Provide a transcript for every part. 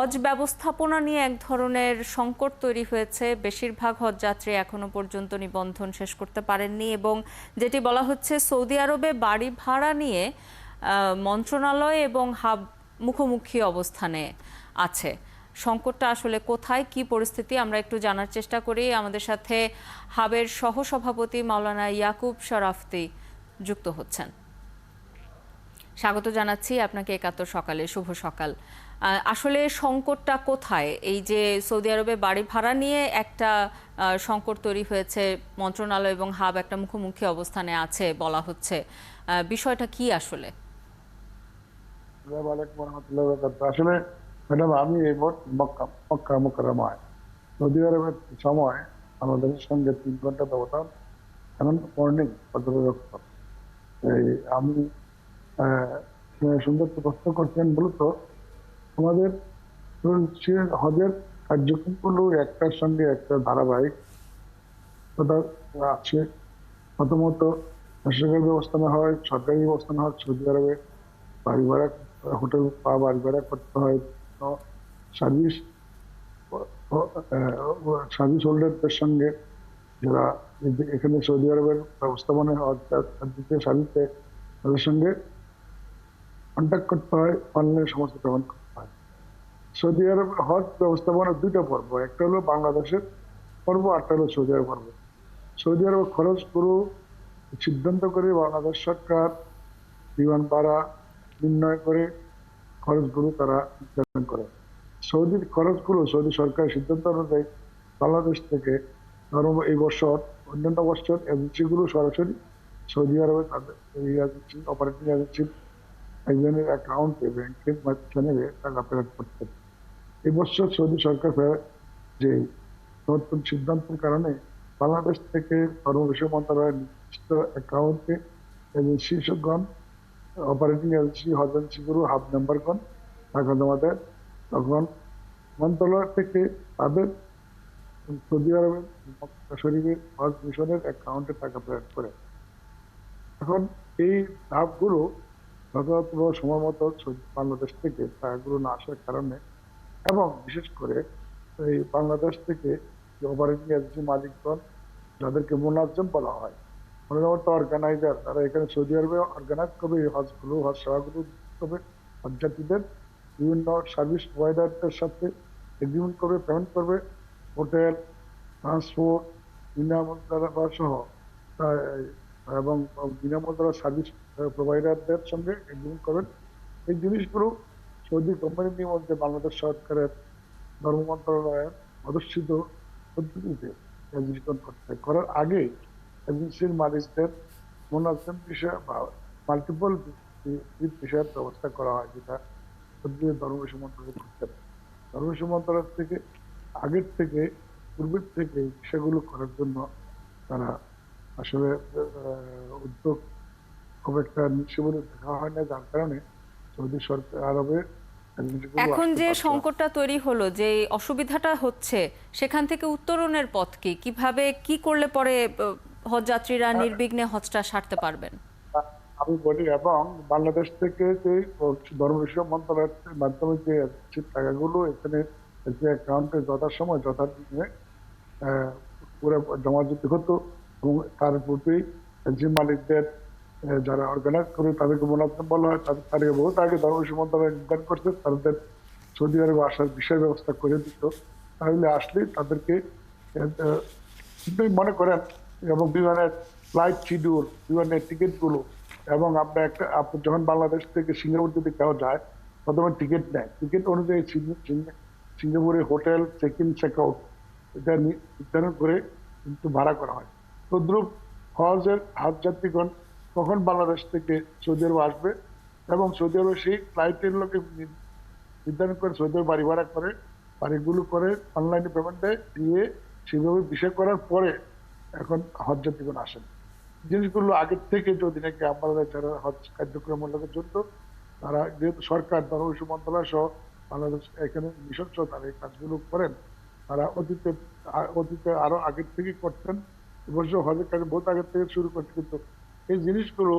হজ ব্যবস্থাপনা নিয়ে এক ধরনের সংকট তৈরি হয়েছে। বেশিরভাগ হজযাত্রী এখনো পর্যন্ত নিবন্ধন শেষ করতে পারেননি এবং যেটি বলা হচ্ছে সৌদি আরবে বাড়ি ভাড়া নিয়ে মন্ত্রণালয় এবং হাব মুখোমুখি অবস্থানে আছে। সংকটটা আসলে কোথায়, কি পরিস্থিতি, আমরা একটু জানার চেষ্টা করি। আমাদের সাথে হাবের সহসভাপতি মাওলানা ইয়াকুব শরাফতি যুক্ত হচ্ছেন। স্বাগত জানাচ্ছি আপনাকে একাত্তর সকালে। শুভ সকাল। আসলে সংকটটা কোথায়? এই যে সৌদি আরবে বাড়ি ভাড়া নিয়ে একটা সংকট তৈরি হয়েছে, মন্ত্রণালয় এবং হাব একটা মুখোমুখি অবস্থানে আছে বলা হচ্ছে, বিষয়টা কি আসলে? আসলে ম্যাডাম, আমি এই মক্কা মুকাররমায় সৌদি আরবের সময় বাংলাদেশের সঙ্গে 3 ঘন্টা ব্যবধান। এখন মর্নিং পর্যবেক্ষক এই আমি সুন্দর প্রশ্ন করছেন। মূলত আমাদের হজের কার্যক্রমগুলো একটার সঙ্গে একটা ধারাবাহিক আছে। প্রথমত বেসরকারি ব্যবস্থা না হয়, সরকারি ব্যবস্থা না হয়। সৌদি আরবে বাড়ি ভাড়া, হোটেল বা বাড়ি ভাড়া করতে হয়। সার্ভিস সার্ভিস হোল্ডারদের সঙ্গে, যারা এখানে সৌদি আরবের ব্যবস্থাপনায় সার্ভিসে, তাদের সঙ্গে কন্ট্যাক্ট করতে হয়, অনলাইনে সমস্ত পেমেন্ট করতে হয়। সৌদি আরব হজ ব্যবস্থাপনার 2টা পর্ব, একটা হলো বাংলাদেশের পর্ব, আরটা হলো সৌদি আরব পর্ব। সৌদি আরব খরচ গুলো সিদ্ধান্ত করে বাংলাদেশ সরকার বিমান ভাড়া নির্ণয় করে খরচগুলো তারা নির্ধারণ করে। সৌদির খরচগুলো সৌদি সরকারের সিদ্ধান্ত অনুযায়ী বাংলাদেশ থেকে এই বছর, অন্যান্য বছর এজেন্সিগুলো সরাসরি সৌদি আরবে তাদের এজেন্সি, অপারেটিং এজেন্সি একজনের অ্যাকাউন্টে, ব্যাংকের মাধ্যমে টাকা পেমেন্ট করতে। এই বছর সৌদি সরকার যে নতুন সিদ্ধান্তের কারণে বাংলাদেশ থেকে কর্মবিষয় মন্ত্রণালয়ের নির্দিষ্ট অ্যাকাউন্টে এজেন্সিগণ, অপারেটিং এজেন্সি, হজ এজেন্সিগুলো হাব মেম্বারগণ টাকা জমা দেয়। তখন মন্ত্রণালয় থেকে তাদের সৌদি আরবের মক্কা শরীফের হজ মিশনের অ্যাকাউন্টে টাকা পেমেন্ট করে। এখন এই ধাপগুলো যথাযথ সময় মতো বাংলাদেশ থেকে টাকাগুলো না আসার কারণে, এবং বিশেষ করে এই বাংলাদেশ থেকে যে অপারেটিং এজেন্সি মালিকগণ, যাদেরকে মুনাজ্জম বলা হয়, অর্গানাইজার, তারা এখানে সৌদি আরবে অর্গানাইজ করবে এই হজগুলো, হজ সেবাগুলো করবে। হজযাত্রীদের বিভিন্ন সার্ভিস প্রোভাইডারদের সাথে এগ্রিমেন্ট করবে, পেমেন্ট করবে। হোটেল, ট্রান্সপোর্ট, বিনামূল্যা সহ এবং বিনামূল্যা সার্ভিস প্রোভাইডারদের সঙ্গে এগ্রিমেন্ট করবেন। এই জিনিসগুলো সৌদি কোম্পানির মধ্যে বাংলাদেশ সরকারের ধর্ম মন্ত্রণালয়ের অধিষ্ঠিত পদ্ধতিতে এক্সিকিউট করতে করার আগে এজেন্সির মালিকদের মুনাজ্জম বিষয় বা মাল্টিপল বিষয়ের ব্যবস্থা করা হয়, যেটা ধর্ম বিষয় মন্ত্রণালয় করতে পারে। ধর্ম বিষয় মন্ত্রণালয় থেকে আগের থেকে, পূর্বের থেকে বিষয়গুলো করার জন্য তারা আসলে উদ্যোগ খুব একটা নিচ্ছে বলে দেখা হয় না, যার কারণে সৌদি সরকার আরবে এখন যে সংকটটা তৈরি হলো, যে অসুবিধাটা হচ্ছে, সেখান থেকে উত্তরণের পথ কি? কিভাবে কি করলে পরে হজযাত্রীরা নির্বিঘ্নে হজটা সারতে পারবেন? আমি বলি, এবং বাংলাদেশ থেকে যে ধর্ম বিষয় মন্ত্রণালয়ের মাধ্যমে যে টাকাগুলো এখানে যে অ্যাকাউন্টে যথাসময় যথাদিনে পুরো জমা দিতে হতো, এবং তার প্রতি যে মালিকদের যারা অর্গানাইজ করে তাদেরকে মুনাজ্জম বলা হয়, তাদেরকে বহুত আগে ধর্ম বিষয় মন্ত্রণালয় নির্ধারণ করছে তাদের সৌদি আরবে আসার বিষয় ব্যবস্থা করে দিত। তাহলে আসলে তাদেরকে মনে করেন, এবং বিমানের ফ্লাইট শিডিউল, বিমানের টিকিটগুলো, এবং আপনি যখন বাংলাদেশ থেকে সিঙ্গাপুর যদি কেউ যায়, প্রথমে টিকিট নেয়, টিকিট অনুযায়ী সিঙ্গাপুরে hotel check in check out এটা নির্ধারণ করে কিন্তু ভাড়া করা হয়। তদ্রুপ হজ যাত্রীগণ কখন বাংলাদেশ থেকে সৌদি আরব আসবে, এবং সৌদি আরব সেই ফ্লাইটের লোকে নির্ধারণ করে সৌদি আরব বাড়ি ভাড়া করে, বাড়িগুলো করে অনলাইনে পেমেন্ট দিয়ে সেভাবে বিষয় করার পরে এখন হজ যাত্রীগণ আসেন। জিনিসগুলো আগের থেকে যদি নাকি আমাদের যারা হজ কার্যক্রমের লোকের জন্য, তারা যেহেতু সরকার, ধর্ম বিষয় মন্ত্রণালয় সহ বাংলাদেশ এখানে মিশন সহ তারা এই কাজগুলো করেন, তারা অতীতে আরো আগের থেকে করতেন। অবশ্য হজের কাজে বহুত আগের থেকে শুরু করছে, কিন্তু এই জিনিসগুলো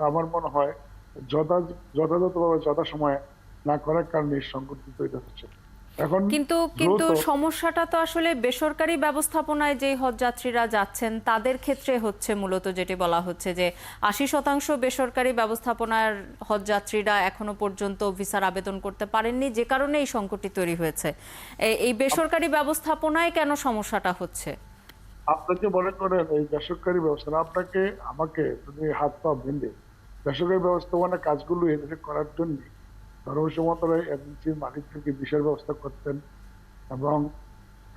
আমার মনে হয় যথাযথভাবে যথাসময়ে না করার কারণে এই সংকট তৈরি হচ্ছে। এখন কিন্তু দ্রুত সমস্যাটা তো আসলে বেসরকারি ব্যবস্থাপনায় যে হজ যাত্রীরা যাচ্ছেন তাদের ক্ষেত্রে হচ্ছে, মূলত যেটি বলা হচ্ছে যে 80% বেসরকারি ব্যবস্থাপনার হজ যাত্রীরা এখনো পর্যন্ত ভিসার আবেদন করতে পারেননি, যে কারণে এই সংকটটি তৈরি হয়েছে। এই বেসরকারি ব্যবস্থাপনায় কেন সমস্যাটা হচ্ছে? আপনাকে মনে করেন এই বেসরকারি ব্যবস্থা আপনাকে আমাকে যদি হাত পা বেঁধে বেসরকারি ব্যবস্থাপনা কাজগুলো এদেশে করার জন্য ধর্মস্ব মন্ত্রণালয় এজেন্সির মালিকদেরকে বিশেষ ব্যবস্থা করতেন এবং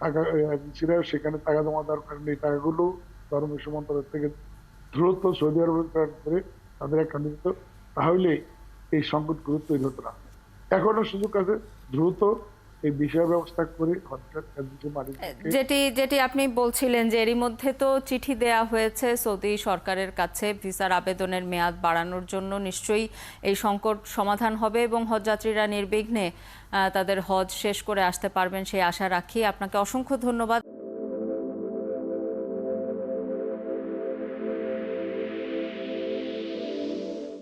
টাকা এজেন্সিরাও সেখানে টাকা জমা দেওয়ার কারণে এই টাকাগুলো ধর্মস্ব মন্ত্রণালয় থেকে দ্রুত সৌদি আরবে ট্রান্সফার করে তাদের অ্যাকাউন্টে দিত, তাহলে এই সংকটগুলো তৈরি হতো না। এখনো সুযোগ আছে দ্রুত এই বিষয় ব্যবস্থা করে এজেন্সির মালিকদেরকে। যেটি আপনি বলছিলেন যে এরই মধ্যে তো চিঠি দেয়া হয়েছে সৌদি সরকারের কাছে ভিসার আবেদনের মেয়াদ বাড়ানোর জন্য। নিশ্চয়ই এই সংকট সমাধান হবে এবং হজযাত্রীরা নির্বিঘ্নে তাদের হজ শেষ করে আসতে পারবেন সেই আশা রাখি। আপনাকে অসংখ্য ধন্যবাদ।